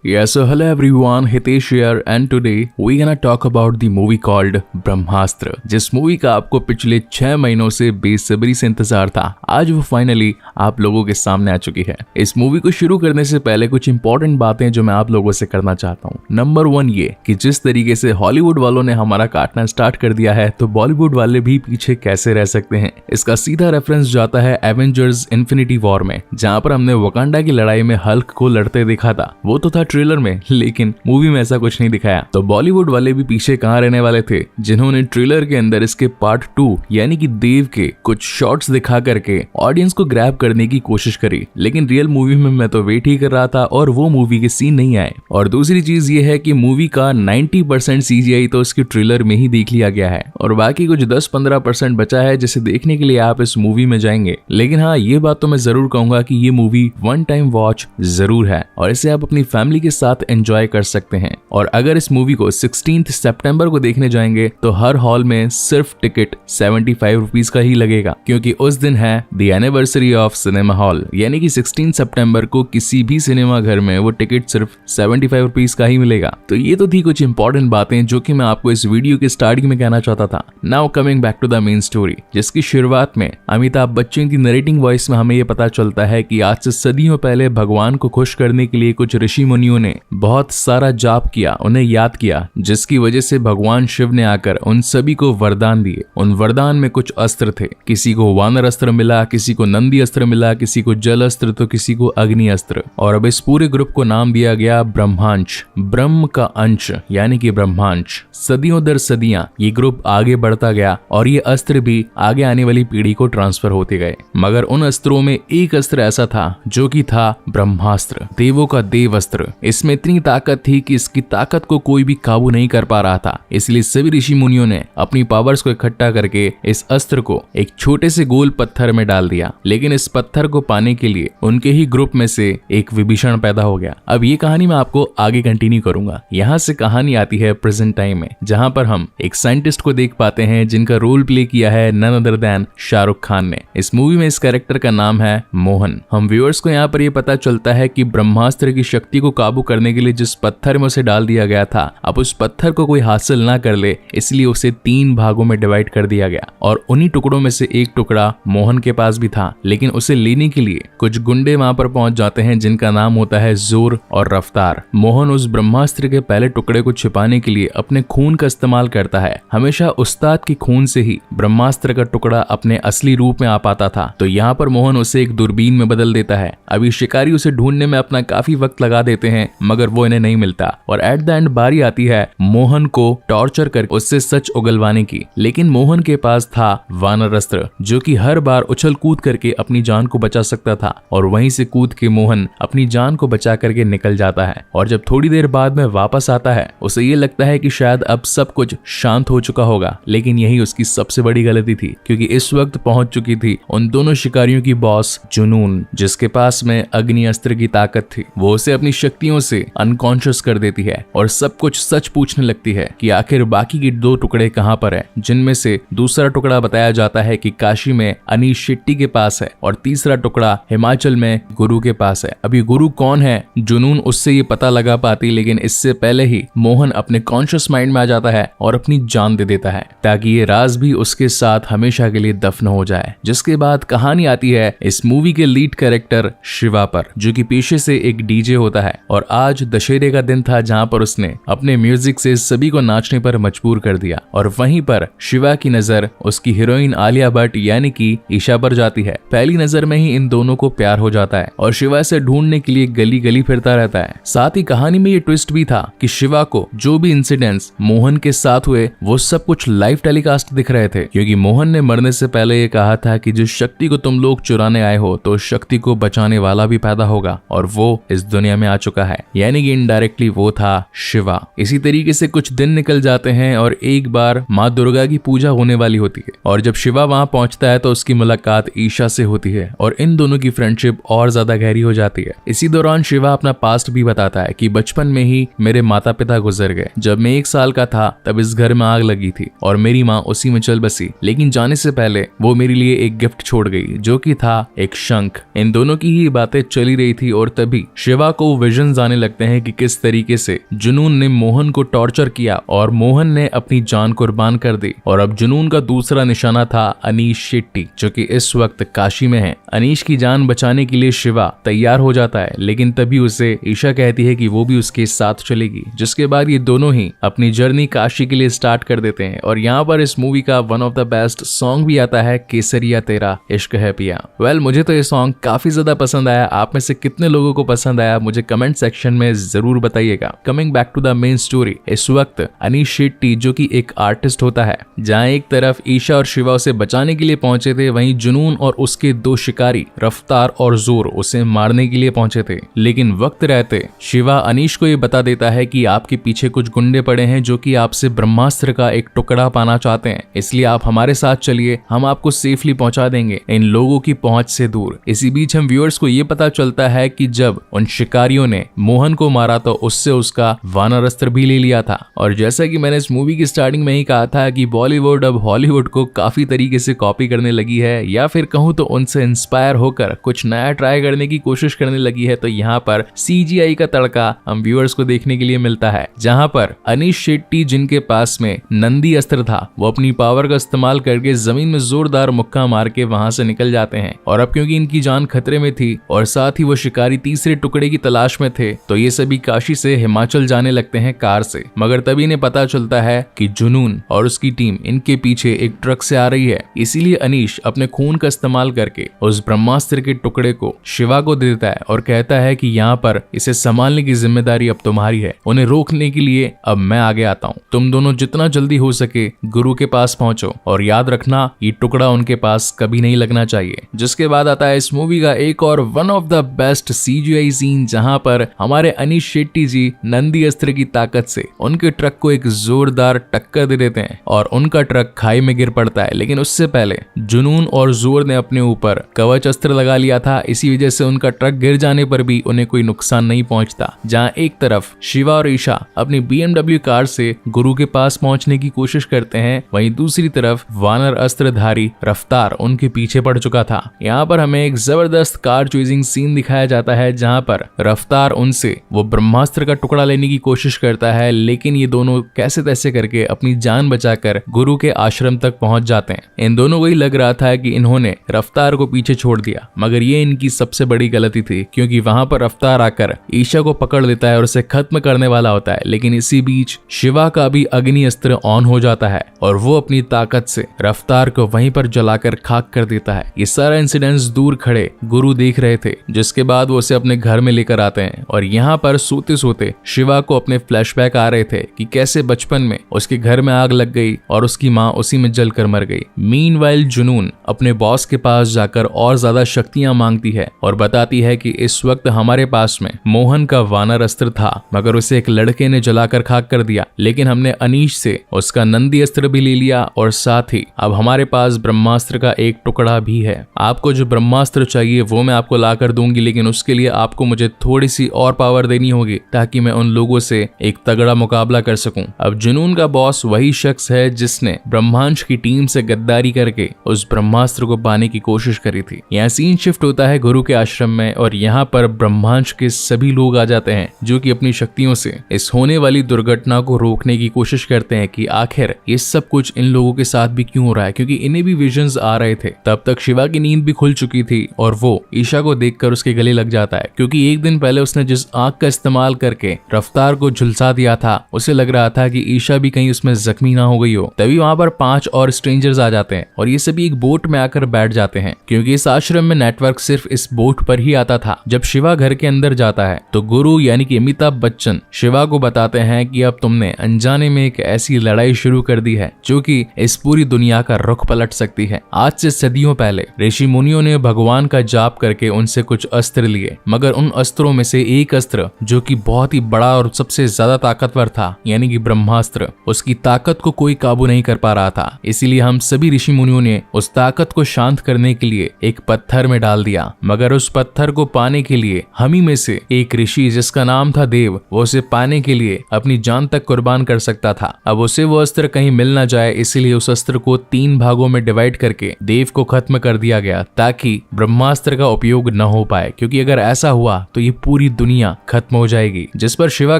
Yes, so hello everyone, Hitesh here and today we gonna talk about the movie called ब्रह्मास्त्र, जिस movie का आपको पिछले 6 महीनों से बेसब्री से इंतजार था। आज वो फाइनली आप लोगों के सामने आ चुकी है। इस मूवी को शुरू करने से पहले कुछ इंपॉर्टेंट बातें जो मैं आप लोगों से करना चाहता हूँ। नंबर 1 ये कि जिस तरीके से हॉलीवुड वालों ने हमारा काटना स्टार्ट कर दिया है तो बॉलीवुड वाले भी पीछे कैसे रह सकते हैं। इसका सीधा रेफरेंस जाता है एवेंजर्स इन्फिनिटी वॉर में, जहाँ पर हमने वकांडा की लड़ाई में हल्क को लड़ते देखा था। वो तो था ट्रेलर में, लेकिन मूवी में ऐसा कुछ नहीं दिखाया। तो बॉलीवुड वाले भी पीछे कहाँ रहने वाले थे, जिन्होंने ट्रेलर के अंदर इसके पार्ट 2 यानी कि देव के कुछ शॉट्स दिखा करके ऑडियंस को ग्रैब करने की कोशिश करी। लेकिन रियल मूवी में मैं तो वेट ही कर रहा था और वो मूवी के सीन नहीं आए। और दूसरी चीज ये है कि मूवी का 90% CGI तो इसके ट्रेलर में ही देख लिया गया है और बाकी कुछ 10-15% बचा है जिसे देखने के लिए आप इस मूवी में जाएंगे। लेकिन हाँ, ये बात तो मैं जरूर कहूंगा कि ये मूवी 1 टाइम वॉच जरूर है और इसे आप अपनी फैमिली के साथ एंजॉय कर सकते हैं। और अगर इस मूवी को 16 सितंबर को देखने जाएंगे तो हर हॉल में सिर्फ टिकट 75 रुपीज का ही लगेगा, क्योंकि उस दिन है the anniversary of cinema hall, यानी कि 16 सितंबर को किसी भी सिनेमा घर में वो टिकट सिर्फ 75 रुपीज का ही मिलेगा। तो ये तो थी कुछ इंपॉर्टेंट बातें जो कि मैं आपको इस वीडियो के स्टार्टिंग में कहना चाहता था। Now coming back to the main story, जिसकी शुरुआत में अमिताभ बच्चन की नरेटिंग वॉइस में हमें ये पता चलता है कि आज से सदियों पहले भगवान को खुश करने के लिए कुछ ऋषि मुनियों ने बहुत सारा जाप किया, उन्हें याद किया, जिसकी वजह से भगवान शिव ने आकर उन सभी को वरदान दिए। उन वरदान में कुछ अस्त्र थे, किसी को वानर अस्त्र मिला, किसी को नंदी अस्त्र मिला, किसी को जल अस्त्र तो किसी को अग्नि अस्त्र। और अब इस पूरे ग्रुप को नाम दिया गया ब्रह्मांश, ब्रह्म का अंश यानी कि ब्रह्मांश। सदियों दर सदियां ये ग्रुप आगे बढ़ता गया और ये अस्त्र भी आगे आने वाली पीढ़ी को ट्रांसफर होते गए। मगर उन अस्त्रों में एक अस्त्र ऐसा था जो कि था ब्रह्मास्त्र, देवों का देव अस्त्र। इसमें इतनी ताकत थी कि इसकी ताकत को कोई भी काबू नहीं कर पा रहा था। इसलिए सभी ऋषि मुनियों ने अपनी पावर्स को इकट्ठा करके इस अस्त्र को एक छोटे से गोल पत्थर में डाल दिया। लेकिन इस पत्थर को पाने के लिए उनके ही ग्रुप में से एक विभीषण पैदा हो गया। अब ये कहानी मैं आपको आगे कंटिन्यू करूंगा। यहाँ से कहानी आती है प्रेजेंट टाइम में, जहाँ पर हम एक साइंटिस्ट को देख पाते हैं जिनका रोल प्ले किया है none other than Shahrukh Khan ने। इस मूवी में इस कैरेक्टर का नाम है मोहन। हम व्यूअर्स को यहाँ पर यह पता चलता है कि ब्रह्मास्त्र की शक्ति को काबू करने के लिए जिस पत्थर में उसे डाल दिया गया था, अब उस पत्थर को कोई हासिल ना कर ले, इसलिए उसे 3 भागों में डिवाइड कर दिया गया। और उन्हीं टुकड़ों में से एक टुकड़ा मोहन के पास भी था, लेकिन उसे लेने के लिए कुछ गुंडे वहां पर पहुंच जाते हैं जिनका नाम होता है जोर और रफ्तार। मोहन उस ब्रह्मास्त्र के पहले टुकड़े को छिपाने के लिए अपने खून का इस्तेमाल करता है। हमेशा उस्ताद के खून से ही ब्रह्मास्त्र का टुकड़ा अपने असली रूप में आ पाता था। तो यहाँ पर मोहन उसे एक दूरबीन में बदल देता है। अभी शिकारी उसे ढूंढने में अपना काफी वक्त लगा देते हैं, मगर वो इन्हें नहीं मिलता। और एट द एंड बारी आती है मोहन को टॉर्चर कर उससे सच उगलवाने की। लेकिन मोहन के पास था वानर अस्त्र, जो कि हर बार उछल कूद करके अपनी जान को बचा सकता था। और वहीं से कूद के मोहन अपनी जान को बचा करके निकल जाता है। और जब थोड़ी देर बाद में वापस आता है, उसे ये लगता है कि शायद अब सब कुछ शांत हो चुका होगा, लेकिन यही उसकी सबसे बड़ी गलती थी, क्योंकि इस वक्त पहुंच चुकी थी उन दोनों शिकारियों की बॉस जुनून, जिसके पास में अग्नि अस्त्र की ताकत थी। वो उसे अपनी शक्तियों से अनकॉन्शियस कर देती है और सब कुछ सच पूछने लगती है कि आखिर बाकी के 2 टुकड़े कहां पर है, जिनमें से दूसरा टुकड़ा बताया जाता है कि काशी में अनीश शेट्टी के पास है और तीसरा टुकड़ा हिमाचल में गुरु के पास है। अभी गुरु कौन है जुनून उससे ये पता लगा पाती, लेकिन इससे पहले ही मोहन अपने कॉन्शियस माइंड में आ जाता है और अपनी जान दे देता है ताकि ये राज भी उसके साथ हमेशा के लिए दफन हो जाए। जिसके बाद कहानी आती है इस मूवी के लीड कैरेक्टर शिवा पर, जो कि पेशे से एक डीजे होता है। और आज दशहरे का दिन था जहां पर उसने अपने म्यूजिक से सभी को नाचने पर मजबूर कर दिया। और वहीं पर शिवा की नजर उसकी हीरोइन आलिया भट्ट यानी कि ईशा पर जाती है। पहली नजर में ही इन दोनों को प्यार हो जाता है और शिवा से ढूंढने के लिए गली गली फिरता रहता है। साथ ही कहानी में ये ट्विस्ट भी था कि शिवा को जो भी इंसिडेंट्स मोहन के साथ हुए वो सब कुछ लाइव टेलीकास्ट दिख रहे थे, क्योंकि मोहन ने मरने से पहले ये कहा था कि जिस शक्ति को तुम लोग चुराने आए हो तो शक्ति को बचाने वाला भी पैदा होगा, और वो इस दुनिया में आ चुका है, यानी कि इनडायरेक्टली वो था शिवा। इसी तरीके से कुछ दिन निकल जाते हैं और एक बार माँ दुर्गा की पूजा होने वाली होती है। और जब शिवा वहां पहुंचता है तो उसकी मुलाकात ईशा से होती है और इन दोनों की फ्रेंडशिप और ज्यादा गहरी हो जाती है। इसी दौरान शिवा अपना पास्ट भी बताता है कि बचपन में ही मेरे माता पिता गुजर गए। जब मैं 1 साल का था तब इस घर में आग लगी थी और मेरी माँ उसी में चल बसी, लेकिन जाने से पहले वो मेरे लिए एक गिफ्ट छोड़ गई, जो कि था एक शंख। इन दोनों की ही बातें चली रही थी और तभी शिवा को विजन विजन्स आने लगते हैं कि किस तरीके से जुनून ने मोहन को टॉर्चर किया और मोहन ने अपनी जान कुर्बान कर दी। और अब जुनून का दूसरा निशाना था अनीश शेट्टी, जो कि इस वक्त काशी में है। अनीश की जान बचाने के लिए शिवा तैयार हो जाता है, लेकिन तभी उसे ईशा कहती है कि वो भी उसके साथ चलेगी, जिसके बाद ये दोनों ही अपनी जर्नी काशी के लिए स्टार्ट कर देते हैं। और यहाँ पर इस मूवी का one of the best song भी आता है, केसरिया तेरा इश्क है पिया। मुझे तो ये सॉन्ग काफी ज्यादा पसंद आया। आप में से कितने लोगों को पसंद आया मुझे कमेंट सेक्शन में जरूर बताइएगा। Coming back to the main story, इस वक्त अनीश शेट्टी जो कि एक आर्टिस्ट होता है, जहाँ एक तरफ ईशा और शिवा उसे बचाने के लिए पहुंचे थे, वहीं जुनून और उसके दो शिकारी रफ्तार और जोर उसे मारने के लिए पहुंचे थे। लेकिन वक्त रहते शिवा अनीश को ये बता देता है कि आपके पीछे कुछ गुंडे पड़े हैं जो कि आपसे ब्रह्मास्त्र का एक टुकड़ा पाना चाहते हैं, इसलिए आप हमारे साथ चलिए, हम आपको सेफली पहुंचा देंगे इन लोगों की पहुंच से दूर। इसी बीच हम व्यूअर्स को ये पता चलता है कि जब उन शिकारियों ने मोहन को मारा तो उससे उसका वानर अस्त्र भी ले लिया था। और जैसा कि मैंने इस मूवी की स्टार्टिंग में ही कहा था कि बॉलीवुड अब हॉलीवुड को काफी तरीके से कॉपी करने लगी है, या फिर कहूं तो उनसे इंस्पायर होकर कुछ नया ट्राई करने की कोशिश करने लगी है। तो यहाँ पर CGI का तड़का हम व्यूअर्स को देखने के लिए मिलता है, जहाँ पर अनीश शेट्टी जिनके पास में नंदी अस्त्र था, वो अपनी पावर का इस्तेमाल करके जमीन में जोरदार मुक्का मार के वहां से निकल जाते हैं। और अब क्योंकि इनकी जान खतरे में थी और साथ ही वो शिकारी तीसरे टुकड़े की तलाश में थे, तो ये सभी काशी से हिमाचल जाने लगते हैं कार से। मगर तभी इन्हें पता चलता है कि जुनून और उसकी टीम इनके पीछे एक ट्रक से आ रही है। इसीलिए अनीश अपने खून का इस्तेमाल करके उस ब्रह्मास्त्र के टुकड़े को शिवा को दे देता है और कहता है कि यहाँ पर इसे संभालने की जिम्मेदारी अब तुम्हारी है, उन्हें रोकने के लिए अब मैं आगे आता हूँ। तुम दोनों जितना जल्दी हो सके गुरु के पास पहुंचो और याद रखना ये टुकड़ा उनके पास कभी नहीं लगना चाहिए। जिसके बाद आता है इस मूवी का एक और one of the best CGI scene, जहां पर हमारे अनीश शेट्टी जी नंदी अस्त्र की ताकत से उनके ट्रक को एक जोरदार टक्कर दे देते हैं और उनका ट्रक खाई में गिर पड़ता है। लेकिन उससे पहले जुनून और जोर ने अपने ऊपर कवच अस्त्र लगा लिया था, इसी वजह से उनका ट्रक गिर जाने पर भी उन्हें कोई नुकसान नहीं पहुंचता। जहां एक तरफ शिवा और ईशा अपनी BMW कार से गुरु के पास पहुंचने की कोशिश करते हैं, वहीं दूसरी तरफ वानर अस्त्रधारी रफ्तार उनके पीछे पड़ चुका था। यहाँ पर हमें एक जबरदस्त कार चेजिंग सीन दिखाया जाता है, जहां पर रफ्तार उनसे वो ब्रह्मास्त्र का टुकड़ा लेने की कोशिश करता है, लेकिन ये दोनों कैसे तैसे करके अपनी जान बचाकर गुरु के आश्रम तक पहुंच जाते हैं। इन दोनों को ही लग रहा था कि इन्होंने रफ्तार को पीछे छोड़ दिया, मगर ये इनकी सबसे बड़ी गलती थी, क्योंकि वहां पर रफ्तार आकर ईशा को पकड़ लेता है और उसे खत्म करने वाला होता है। लेकिन इसी बीच शिवा का भी अग्नि अस्त्र ऑन हो जाता है और वो अपनी ताकत से रफ्तार को वहीं पर जलाकर खाक कर देता है। ये सारा इंसिडेंट्स दूर खड़े गुरु देख रहे थे, जिसके बाद वो उसे अपने घर में लेकर आते हैं। और यहाँ पर सोते सोते शिवा को अपने फ्लैशबैक आ रहे थे कि कैसे बचपन में उसके घर में आग लग गई और उसकी माँ उसी में जलकर मर गई। मीनवाइल जुनून अपने बॉस के पास जाकर और ज्यादा शक्तियां मांगती है और बताती है कि इस वक्त हमारे पास में मोहन का वानर अस्त्र था, मगर उसे एक लड़के ने जलाकर खाक कर दिया। लेकिन हमने अनीश से उसका नंदी अस्त्र भी ले लिया और साथ ही अब हमारे पास ब्रह्मास्त्र का एक टुकड़ा भी है। आपको जो ब्रह्मास्त्र चाहिए वो मैं आपको ला कर दूंगी, लेकिन उसके लिए आपको मुझे थोड़ी सी और पावर देनी होगी ताकि मैं उन लोगों से एक तगड़ा मुकाबला कर सकूं। अब जुनून का बॉस वही शख्स है जिसने ब्रह्मांश की टीम से गद्दारी करके उस ब्रह्मास्त्र को पाने की कोशिश करी थी। यहाँ सीन शिफ्ट होता है गुरु के आश्रम में और यहाँ पर ब्रह्मांश के सभी लोग आ जाते हैं जो कि अपनी शक्तियों से इस होने वाली दुर्घटना को रोकने की कोशिश करते हैं कि आखिर ये सब कुछ इन लोगों के साथ भी क्यों हो रहा है, क्योंकि इन्हें भी विजन्स आ रहे थे। तब तक शिवा की नींद भी खुल चुकी थी और वो ईशा को देखकर उसके गले लग जाता है, क्योंकि एक दिन पहले उसने जिस आग का इस्तेमाल करके रफ्तार को झुलसा दिया था उसे लग रहा था कि ईशा भी कहीं उसमें जख्मी ना हो गई हो। तभी वहां पर 5 और स्ट्रेंजर्स आ जाते हैं और ये सभी एक बोट में आकर बैठ जाते हैं, क्योंकि इस आश्रम में नेटवर्क सिर्फ इस बोट पर ही आता था। जब शिवा घर के अंदर जाता है तो गुरु यानी कि अमिताभ बच्चन शिवा को बताते हैं कि अब तुमने अनजाने में एक ऐसी लड़ाई शुरू कर दी है जो कि इस पूरी दुनिया का रुख पलट सकती है। आज से सदियों पहले ऋषि मुनियों ने भगवान का जाप करके उनसे कुछ अस्त्र लिए, मगर उन अस्त्रों में से एक अस्त्र जो कि बहुत ही बड़ा और सबसे ज्यादा ताकतवर था यानी कि ब्रह्मास्त्र, उसकी ताकत को कोई काबू नहीं कर पा रहा था। इसीलिए हम सभी ऋषि मुनियों ने उस ताकत को शांत करने के लिए एक पत्थर में डाल दिया, मगर उस पत्थर को पाने के लिए हम ही में से एक ऋषि जिसका नाम था देव, वो उसे पाने के लिए अपनी जान तक कुर्बान कर सकता था। अब उसे वो अस्त्र कहीं मिल ना जाए, इसीलिए उस अस्त्र को 3 भागों में डिवाइड करके देव को खत्म कर दिया गया ताकि ब्रह्मास्त्र का उपयोग न हो पाए, क्योंकि अगर ऐसा हुआ तो ये पूरी दुनिया खत्म हो जाएगी। जिस पर शिवा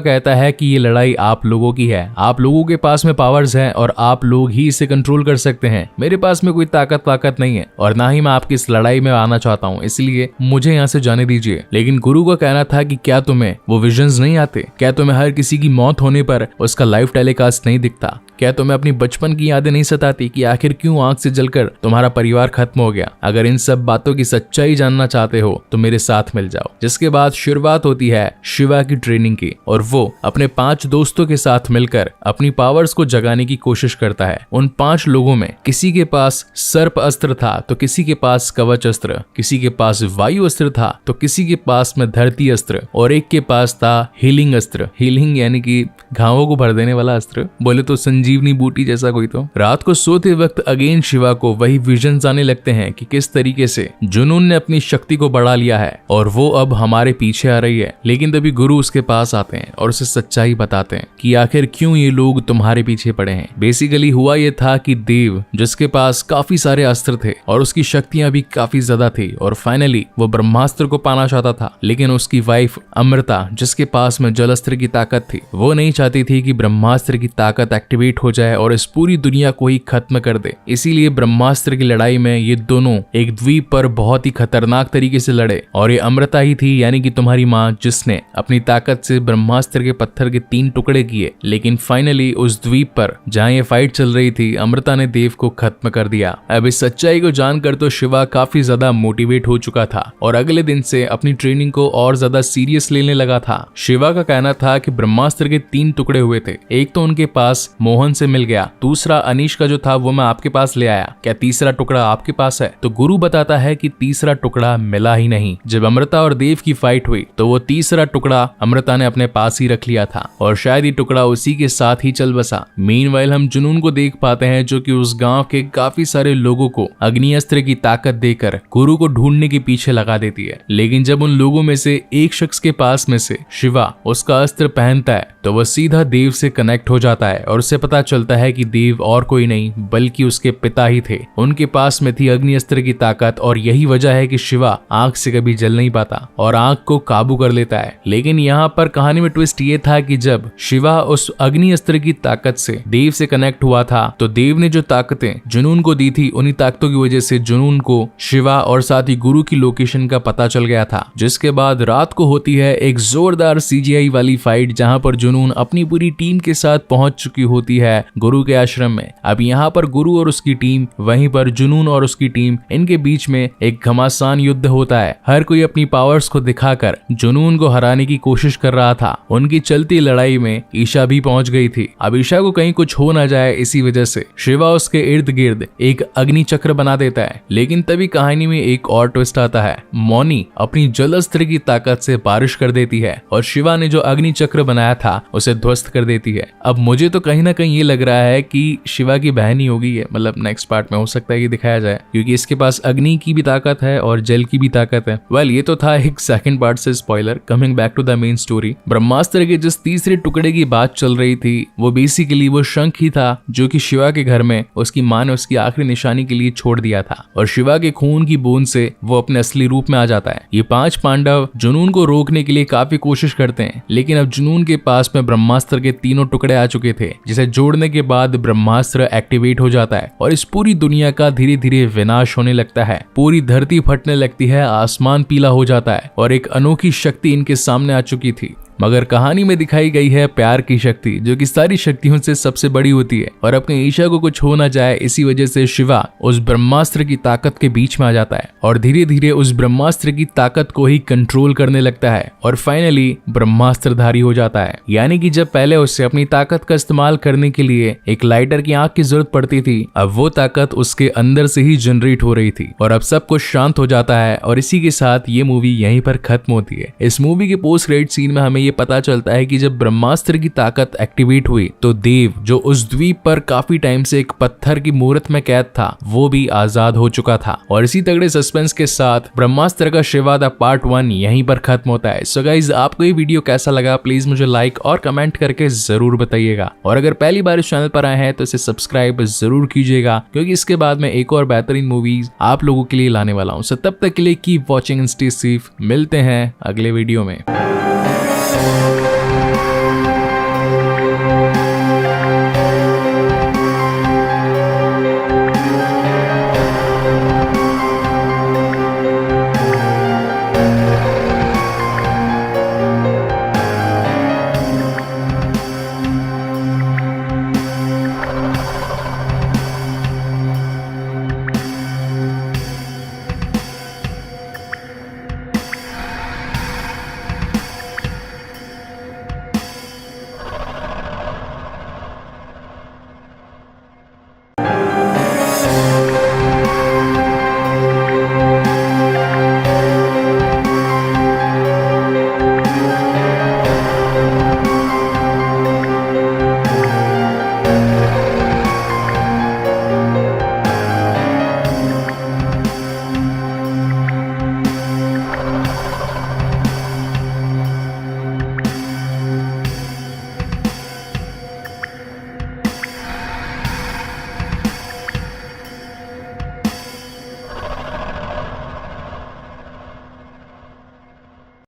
कहता है कि ये लड़ाई आप लोगों की है, आप लोगों के पास में पावर्स हैं और आप लोग ही इसे कंट्रोल कर सकते हैं। मेरे पास में कोई ताकत नहीं है और ना ही मैं आपकी इस लड़ाई में आना चाहता हूँ, इसलिए मुझे यहाँ से जाने दीजिए। लेकिन गुरु का कहना था कि क्या तुम्हें वो विजन्स नहीं आते? क्या तुम्हें हर किसी की मौत होने पर उसका लाइव टेलीकास्ट नहीं दिखता? क्या तुम्हें अपनी बचपन की यादें नहीं सताती कि आखिर क्यों आंख से जलकर तुम्हारा परिवार खत्म हो गया? अगर इन सब बातों की सच्चाई जानना चाहते हो तो मेरे साथ मिल जाओ। जिसके बाद शुरुआत होती है शिवा की ट्रेनिंग की और वो अपने 5 दोस्तों के साथ मिलकर अपनी पावर्स को जगाने की कोशिश करता है। उन 5 लोगों में किसी के पास सर्प अस्त्र था तो किसी के पास कवच अस्त्र, किसी के पास वायु अस्त्र था तो किसी के पास में धरती अस्त्र और एक के पास था हीलिंग अस्त्र। हीलिंग यानी कि घावों को भर देने वाला अस्त्र, बोले तो संजीवनी बूटी जैसा कोई। तो रात को सोते वक्त अगेन शिवा को वही विजन्स आने लगते हैं कि किस तरीके से जुनून ने अपनी शक्ति को बढ़ा लिया है और वो अब हमारे पीछे आ रही है। लेकिन तभी गुरु उसके पास आते हैं और उसे सच्चाई बताते हैं कि आखिर क्यों ये लोग तुम्हारे पीछे पड़े हैं। बेसिकली हुआ ये था कि देव, जिसके पास काफी सारे अस्त्र थे और उसकी शक्तियां भी काफी ज्यादा थी और फाइनली वो ब्रह्मास्त्र को पाना चाहता था, लेकिन उसकी वाइफ अमृता, जिसके पास में जल अस्त्र की ताकत थी, वो नहीं चाहती थी कि ब्रह्मास्त्र की ताकत एक्टिवेट हो जाए और इस पूरी दुनिया को ही खत्म कर दे। इसीलिए ब्रह्मास्त्र की लड़ाई में ये दोनों एक द्वीप पर बहुत ही खतरनाक तरीके से लड़े और ये अमृता ही थी, यानी कि तुम्हारी माँ, जिसने अपनी ताकत से ब्रह्मास्त्र के पत्थर के 3 टुकड़े किए। लेकिन फाइनली उस द्वीप पर जहाँ ये फाइट चल रही थी, अमृता ने देव को खत्म कर दिया। अब इस सच्चाई को जानकर तो शिवा काफी ज्यादा मोटिवेट हो चुका था और अगले दिन से अपनी ट्रेनिंग को और ज्यादा सीरियस लेने लगा था। शिवा का कहना था कि ब्रह्मास्त्र के 3 टुकड़े हुए थे, एक तो उनके पास मोहन से मिल गया, दूसरा अनीश का जो था वो मैं आपके पास ले आया, क्या तीसरा टुकड़ा आपके पास है? तो गुरु बताता है कि तीसरा टुकड़ा मिला ही नहीं। जब अमृता और देव की फाइट हुई तो वो तीसरा टुकड़ा अमृता ने अपने पास ही रख लिया था और शायद ये टुकड़ा उसी के साथ ही चल बसा। मीनवाइल हम जुनून को देख पाते हैं जो कि उस गांव के काफी सारे लोगों को अग्नि अस्त्र की ताकत देकर गुरु को ढूंढने के पीछे लगा देती है। लेकिन जब उन लोगों में से एक शख्स के पास में से शिवा उसका अस्त्र पहनता है तो वह सीधा देव से कनेक्ट हो जाता है और उसे पता चलता है कि देव और कोई नहीं बल्कि उसके पिता ही थे। उनके पास में थी अग्नि अस्त्र की ताकत और यही वजह है कि शिवा आग से कभी जल नहीं पाता और आग को काबू कर लेता है। लेकिन यहाँ पर कहानी में ट्विस्ट ये था कि जब शिवा उस अग्नि अस्त्र की ताकत से देव से कनेक्ट हुआ था तो देव ने जो ताकतें जुनून को दी थी, उन्हीं ताकतों की वजह से जुनून को शिवा और साथ ही गुरु की लोकेशन का पता चल गया था। जिसके बाद रात को होती है एक जोरदार CGI वाली फाइट जहाँ पर जुनून अपनी पूरी टीम के साथ पहुंच चुकी होती है गुरु के आश्रम में। अब यहाँ पर गुरु और उसकी टीम, वहीं पर जुनून और उसकी टीम, इनके बीच में एक घमासान युद्ध होता है। हर कोई अपनी पावर्स को दिखाकर जुनून को हराने की कोशिश कर रहा था। उनकी चलती लड़ाई में ईशा भी पहुंच गई थी। अब ईशा को कहीं कुछ हो ना जाए, इसी वजह से शिवा उसके इर्द गिर्द एक अग्नि चक्र बना देता है। लेकिन तभी कहानी में एक और ट्विस्ट आता है। मौनी अपनी जल अस्त्र की ताकत से बारिश कर देती है और शिवा ने जो अग्नि चक्र बनाया था उसे ध्वस्त कर देती है। अब मुझे तो कहीं ना कहीं ये लग रहा है कि शिवा की बहन ही होगी ये, मतलब नेक्स्ट पार्ट में हो सकता है कि दिखाया जाए, क्योंकि इसके पास अग्नि की भी ताकत है और जल की भी ताकत है। वेल, ये तो था एक सेकंड पार्ट से spoiler. Coming back to the main story, Brahmastra के जिस तीसरे टुकड़े की बात चल रही थी वो बेसिकली वो शंख ही था जो कि शिवा के घर में उसकी मां ने उसकी आखिरी निशानी के लिए छोड़ दिया था और शिवा के खून की बूंद से वो अपने असली रूप में आ जाता है। ये 5 पांडव जुनून को रोकने के लिए काफी कोशिश करते हैं, लेकिन अब जुनून के पास में ब्रह्मास्त्र के 3 टुकड़े आ चुके थे, जिसे जोड़ने के बाद ब्रह्मास्त्र एक्टिवेट हो जाता है और इस पूरी दुनिया का धीरे धीरे विनाश होने लगता है। पूरी धरती फटने लगती है, आसमान पीला हो जाता है और एक अनोखी शक्ति इनके सामने आ चुकी थी। मगर कहानी में दिखाई गई है प्यार की शक्ति, जो कि सारी शक्तियों से सबसे बड़ी होती है और अपने ईशा को कुछ हो ना जाए इसी वजह से शिवा उस ब्रह्मास्त्र की ताकत के बीच में आ जाता है और धीरे धीरे उस ब्रह्मास्त्र की ताकत को ही कंट्रोल करने लगता है और फाइनली ब्रह्मास्त्रधारी हो जाता है। यानी कि जब पहले उससे अपनी ताकत का इस्तेमाल करने के लिए एक लाइटर की आग की जरूरत पड़ती थी, अब वो ताकत उसके अंदर से ही जनरेट हो रही थी और अब सब कुछ शांत हो जाता है और इसी के साथ ये मूवी यहीं पर खत्म होती है। इस मूवी के पोस्ट क्रेडिट सीन में हमें ये पता चलता है कि जब ब्रह्मास्त्र की ताकत एक्टिवेट हुई तो देव, जो उस द्वीप पर काफी टाइम से एक पत्थर की मूर्त में कैद था, वो भी आजाद हो चुका था। और इसी तगड़े सस्पेंस के साथ ब्रह्मास्त्र का शिवा द पार्ट 1 यहीं पर खत्म होता है। सो गाइज, आपको ये वीडियो कैसा लगा प्लीज मुझे लाइक और कमेंट करके जरूर बताइएगा और अगर पहली बार इस चैनल पर आए हैं तो इसे सब्सक्राइब जरूर कीजिएगा, क्योंकि इसके बाद में एक और बेहतरीन मूवीज आप लोगों के लिए लाने वाला हूँ। सो तब तक के लिए keep watching and stay safe. मिलते हैं अगले वीडियो में।